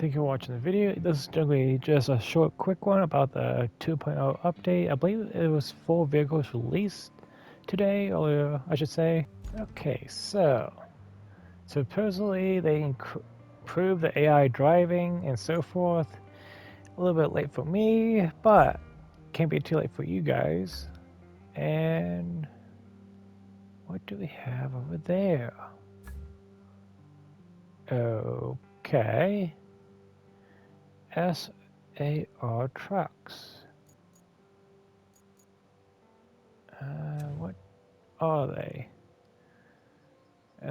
thank you for watching the video. This is going to be just a short, quick one about the 2.0 update. I believe it was 4 vehicles released today, or I should say. Okay, so supposedly they improved the AI driving and so forth. A little bit late for me, but can't be too late for you guys. And what do we have over there? Okay. SAR Trucks. What are they?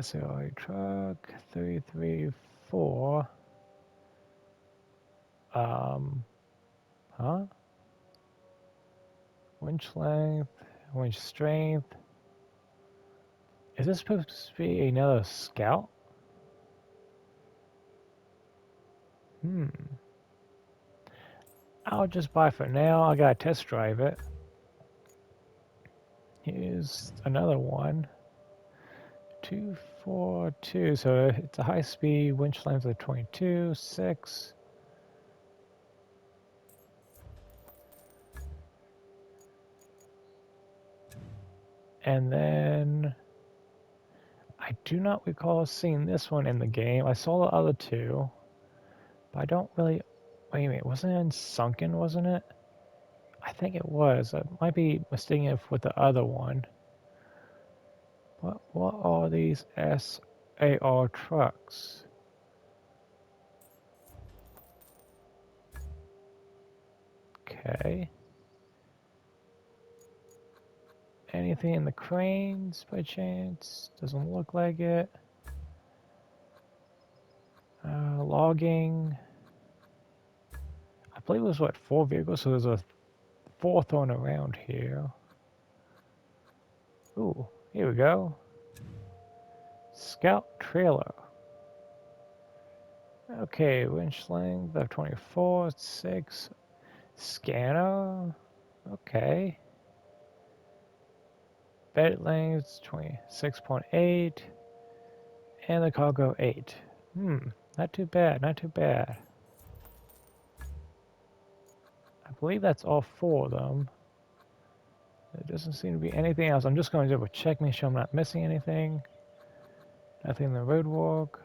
SAR Truck 334. Huh? Winch length, winch strength. Is this supposed to be another Scout? I'll just buy for now. I gotta test drive it. Here's another one. 242. So it's a high speed, winch length of 22, 6. And then I do not recall seeing this one in the game. I saw the other two, but I don't really. Wait a minute, wasn't it in Sunken, wasn't it? I think it was. I might be mistaking it with the other one. What are these SAR trucks? Okay. Anything in the cranes by chance? Doesn't look like it. Logging. I believe it was what, 4 vehicles, so there's a 4th one around here. Ooh, here we go. Scout trailer. Okay, winch length of 24, 6. Scanner. Okay. Bed length 26.8. And the cargo 8. Not too bad, not too bad. I believe that's all 4 of them. There doesn't seem to be anything else. I'm just going to double check, make sure I'm not missing anything. Nothing in the roadwork.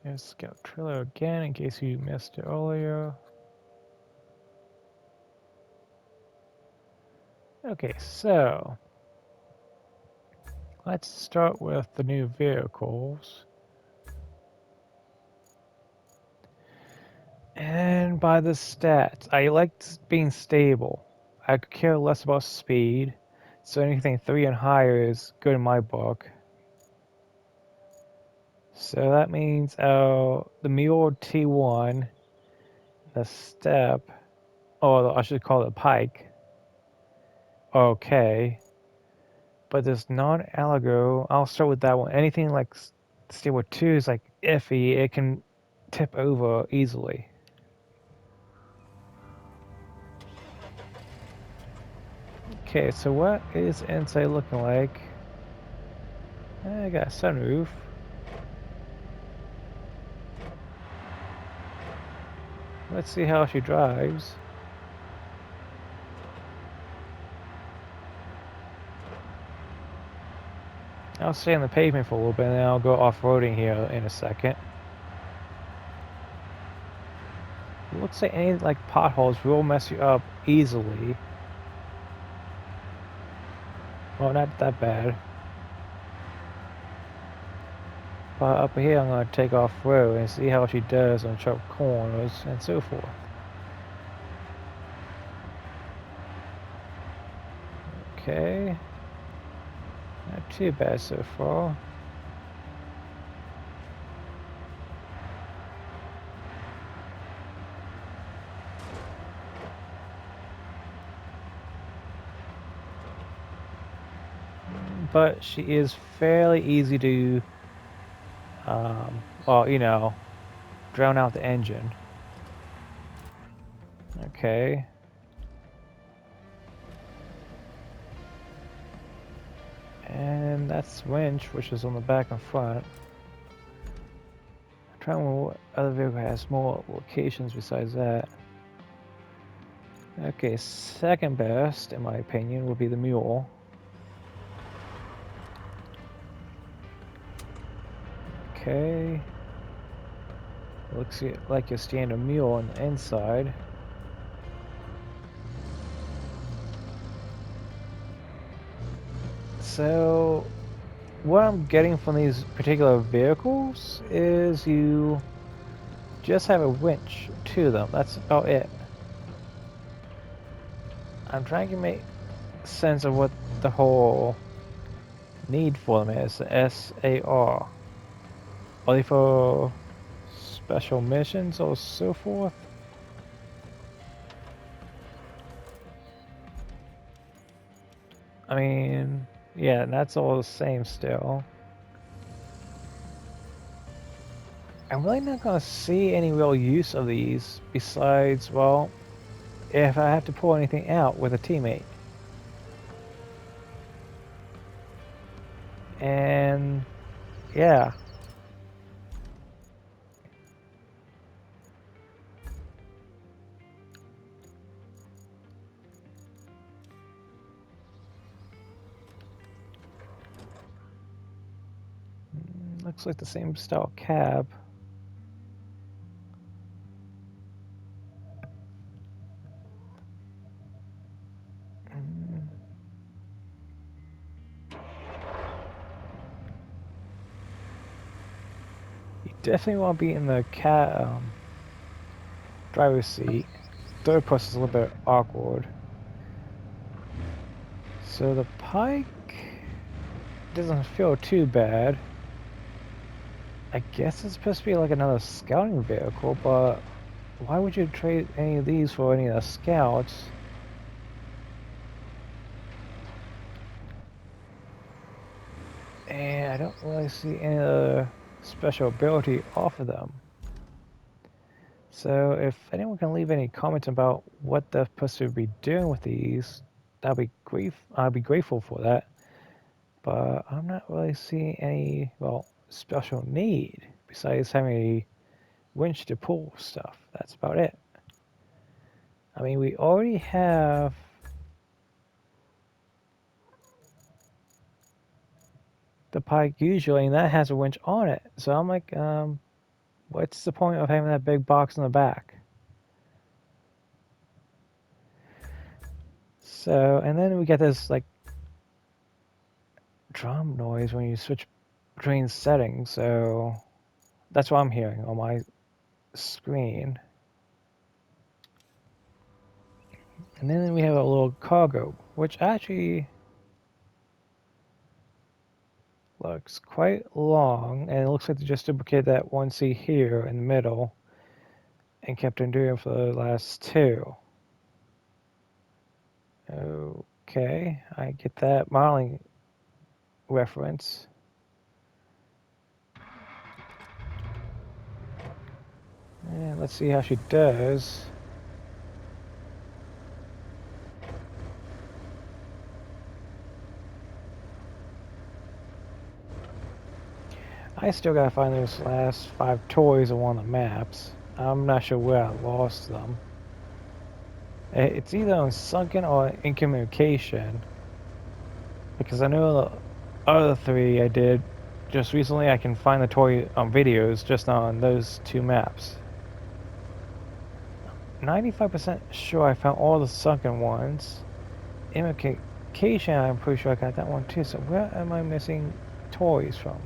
There's Scout trailer again, in case you missed it earlier. Okay, so let's start with the new vehicles. And by the stats, I like being stable. I could care less about speed, so anything 3 and higher is good in my book. So that means the Mule T1, the Step, or I should call it Pike, okay. But this non-Allegro, I'll start with that one. Anything like Stable 2 is like iffy, it can tip over easily. Okay, so what is inside looking like? I got a sunroof. Let's see how she drives. I'll stay on the pavement for a little bit and then I'll go off-roading here in a second. It looks like any like potholes will mess you up easily. Well, not that bad. But up here I'm going to take off-road and see how she does on sharp corners and so forth. Okay. Not too bad so far. But she is fairly easy to, well, you know, drown out the engine. Okay. And that's winch, which is on the back and front. I'm trying to remember what other vehicle has more locations besides that. Okay, second best, in my opinion, would be the Mule. Okay. Looks like your standard Mule on the inside. So, what I'm getting from these particular vehicles is you just have a winch to them. That's about it. I'm trying to make sense of what the whole need for them is. The SAR. Are they for special missions or so forth? I mean, yeah, that's all the same still. I'm really not going to see any real use of these besides, well, if I have to pull anything out with a teammate. And yeah. Looks like the same style cab. You definitely want to be in the driver's seat. Third person's a little bit awkward. So the Pike doesn't feel too bad. I guess it's supposed to be like another scouting vehicle, but why would you trade any of these for any of the scouts? And I don't really see any other special ability off of them. So if anyone can leave any comments about what they're supposed to be doing with these, I'd be grateful for that. But I'm not really seeing any, well, special need besides having a winch to pull stuff. That's about it. I mean, we already have the Pike usually, and that has a winch on it. So I'm like, what's the point of having that big box in the back? So, and then we get this like drum noise when you switch between settings. So that's what I'm hearing on my screen. And then we have a little cargo, which actually looks quite long, and it looks like they just duplicated that one seat here in the middle and kept on doing it for the last two. Okay, I get that modeling reference. And let's see how she does. I still gotta find those last 5 toys on one of the maps. I'm not sure where I lost them. It's either on Sunken or in communication. Because I know the other 3 I did just recently, I can find the toy videos just on those 2 maps. 95% sure I found all the Sunken ones. In communication, I'm pretty sure I got that one too. So where am I missing toys from?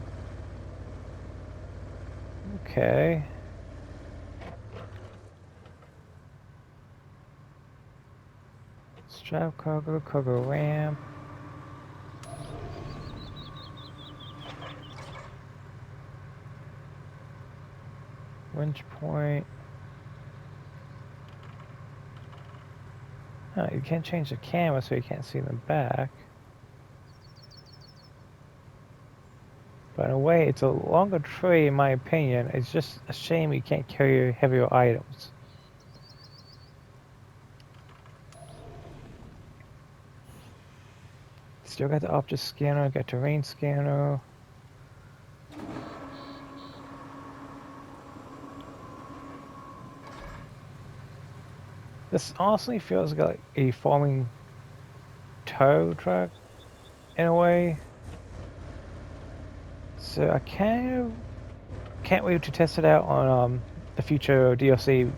Okay. Strap cargo ramp. Winch point. Oh, you can't change the camera so you can't see the back. But in a way, it's a longer tray in my opinion. It's just a shame you can't carry heavier items. Still got the object scanner, got terrain scanner. This honestly feels like a farming tow truck in a way. So I can't wait to test it out on the future DLC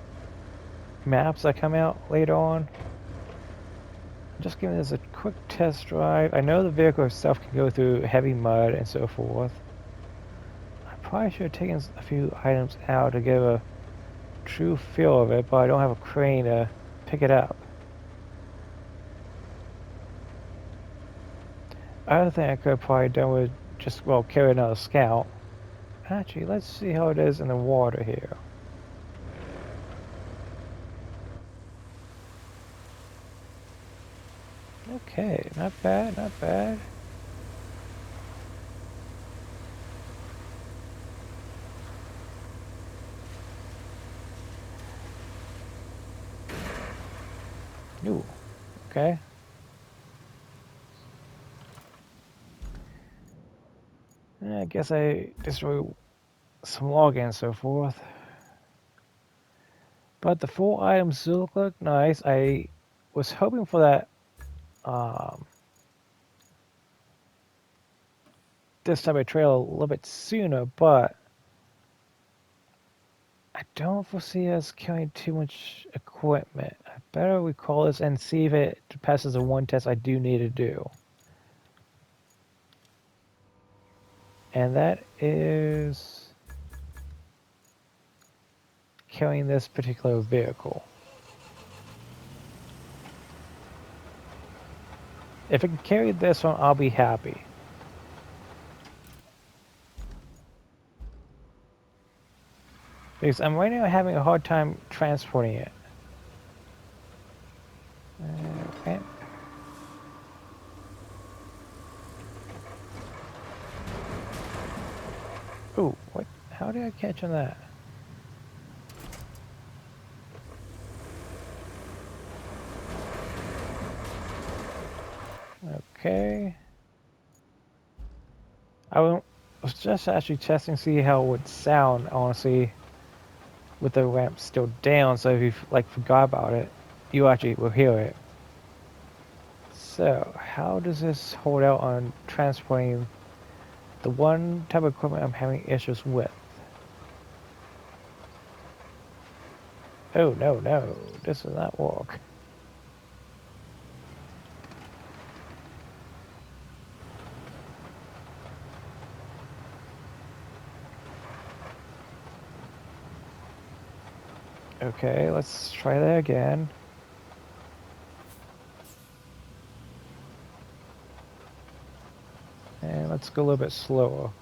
maps that come out later on. Just giving this a quick test drive. I know the vehicle itself can go through heavy mud and so forth. I probably should have taken a few items out to give a true feel of it, but I don't have a crane to pick it up. Other thing I could have probably done was just, well, carry another scout. Actually, let's see how it is in the water here. Okay, not bad, not bad. Ooh, okay. I guess I destroyed some log and so forth. But the 4 items do look nice. I was hoping for that this type of trail a little bit sooner, but I don't foresee us carrying too much equipment. I better recall this and see if it passes the one test I do need to do. And that is carrying this particular vehicle. If it can carry this one, I'll be happy. Because I'm right now having a hard time transporting it. Okay. Ooh, what? How did I catch on that? Okay. I was just actually testing to see how it would sound, honestly, with the ramp still down, so if you like forgot about it, you actually will hear it. So, how does this hold out on transporting the one type of equipment I'm having issues with? Oh, no, no, this does not work. Okay, let's try that again. And let's go a little bit slower.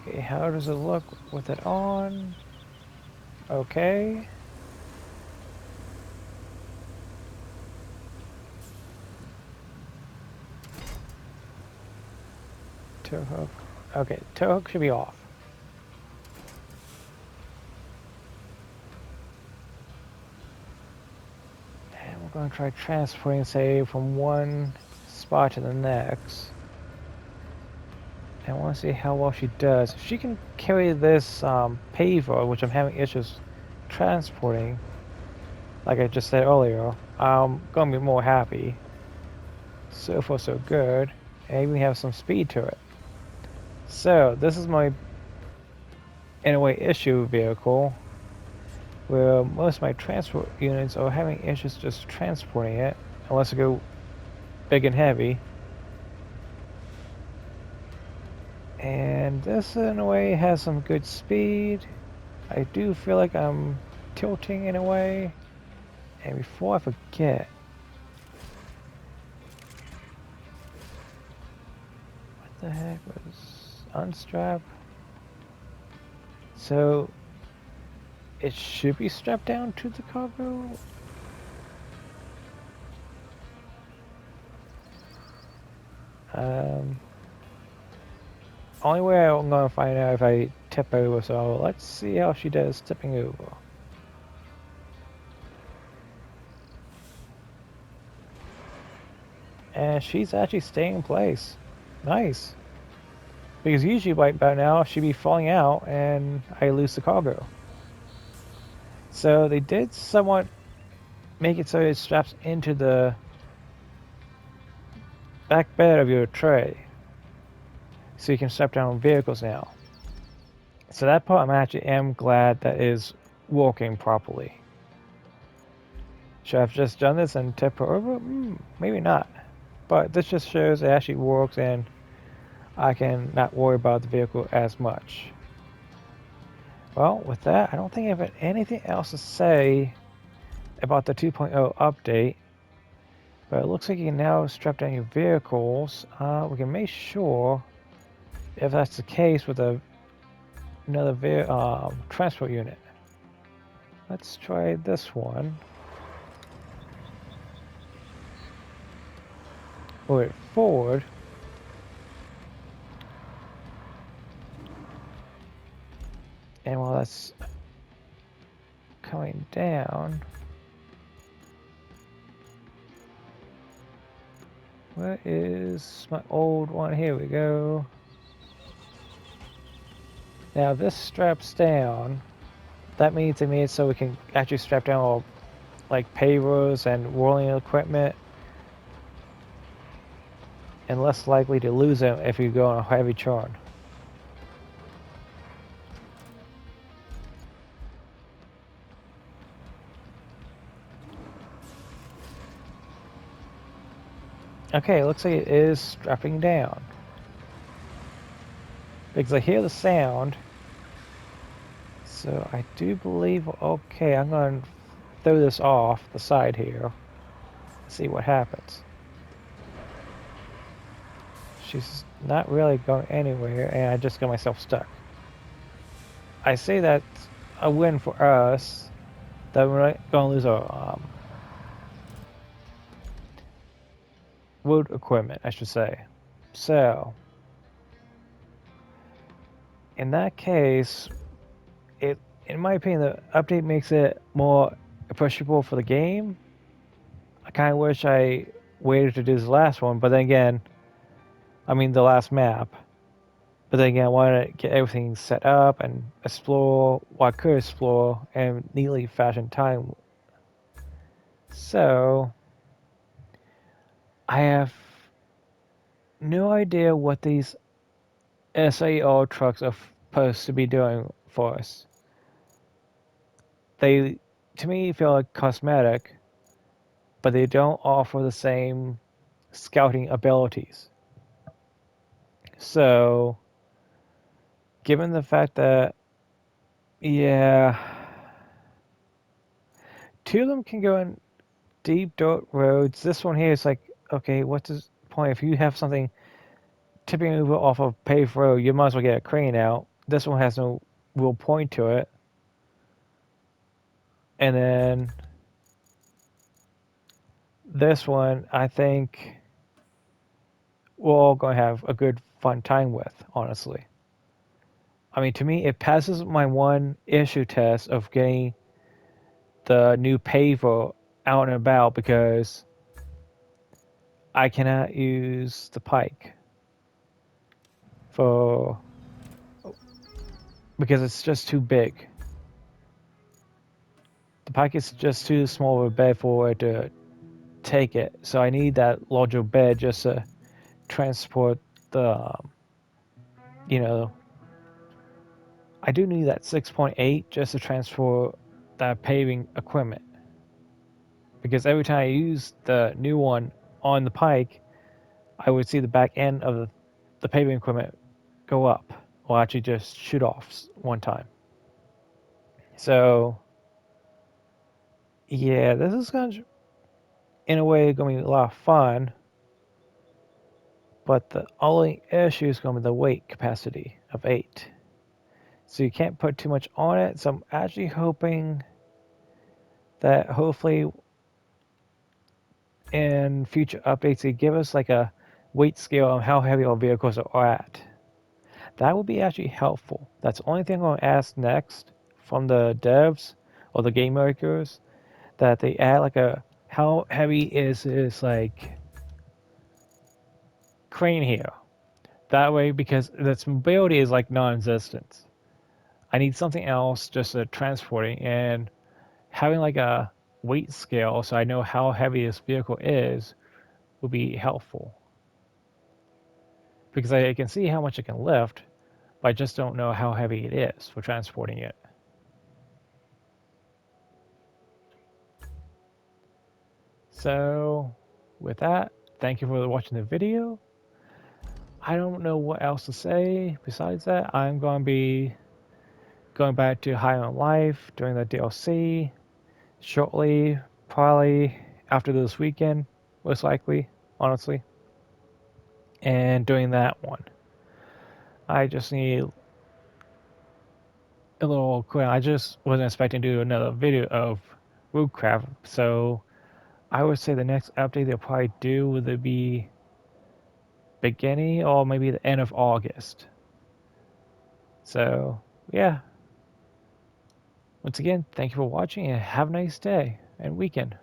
Okay, how does it look with it on? Okay. Tow hook. Okay, tow hook should be off. And we're going to try transporting, say, from one spot to the next. I want to see how well she does. If she can carry this Paver, which I'm having issues transporting, like I just said earlier, I'm going to be more happy. So far so good. And even have some speed to it. So, this is my, in a way, issue vehicle, where most of my transport units are having issues just transporting it, unless I go big and heavy. And this, in a way, has some good speed. I do feel like I'm tilting in a way. And before I forget, what the heck was unstrap? So, it should be strapped down to the cargo. Only way I'm gonna find out if I tip over, so let's see how she does tipping over. And she's actually staying in place. Nice. Because usually right by now she'd be falling out and I lose the cargo. So they did somewhat make it so it straps into the back bed of your tray. So you can strap down vehicles now. So that part I'm actually am glad that is working properly. Should I have just done this and tip her over? Maybe not. But this just shows it actually works and I can not worry about the vehicle as much. Well, with that, I don't think I have anything else to say about the 2.0 update. But it looks like you can now strap down your vehicles. We can make sure if that's the case with another transport unit. Let's try this one. Move it forward. And while that's coming down, where is my old one? Here we go. Now this straps down. That means to me it's so we can actually strap down all like pavers and whirling equipment, and less likely to lose them if you go on a heavy churn. Okay, looks like it is strapping down. Because I hear the sound. So I do believe, okay, I'm going to throw this off the side here. See what happens. She's not really going anywhere and I just got myself stuck. I say that's a win for us. That we're not going to lose our road equipment, I should say. So, in that case, in my opinion, the update makes it more appreciable for the game. I kind of wish I waited to do this last one, but then again, I mean the last map. But then again, I wanted to get everything set up and explore what I could explore and neatly fashion time. So, I have no idea what these SAR trucks are supposed to be doing for us. They, to me, feel like cosmetic, but they don't offer the same scouting abilities. So, given the fact that, yeah, two of them can go in deep dirt roads. This one here is like, okay, what's the point? If you have something tipping over off of paved road, you might as well get a crane out. This one has no real point to it. And then this one, I think we're all going to have a good fun time with, honestly. I mean, to me, it passes my one issue test of getting the new Paver out and about because I cannot use the Pike because it's just too big. The Pike is just too small of a bed for it to take it, so I need that larger bed just to transport the, you know, I do need that 6.8 just to transport that paving equipment. Because every time I use the new one on the Pike, I would see the back end of the paving equipment go up, or actually just shoot off one time. So, yeah, this is going to, in a way, going to be a lot of fun. But the only issue is going to be the weight capacity of 8. so you can't put too much on it. So I'm actually hoping that hopefully in future updates they give us like a weight scale on how heavy our vehicles are at. That would be actually helpful. That's the only thing I'll ask next from the devs or the game makers, that they add like a how heavy is this like crane here. That way, because its mobility is like non-existent. I need something else just to transporting, and having like a weight scale so I know how heavy this vehicle is would be helpful. Because I can see how much it can lift, but I just don't know how heavy it is for transporting it. So, with that, thank you for watching the video. I don't know what else to say besides that. I'm going to be going back to High on Life, doing the DLC shortly, probably after this weekend, most likely, honestly, and doing that one. I just need a little quick. I just wasn't expecting to do another video of RoadCraft, so I would say the next update they'll probably do would be beginning or maybe the end of August. So, yeah. Once again, thank you for watching and have a nice day and weekend.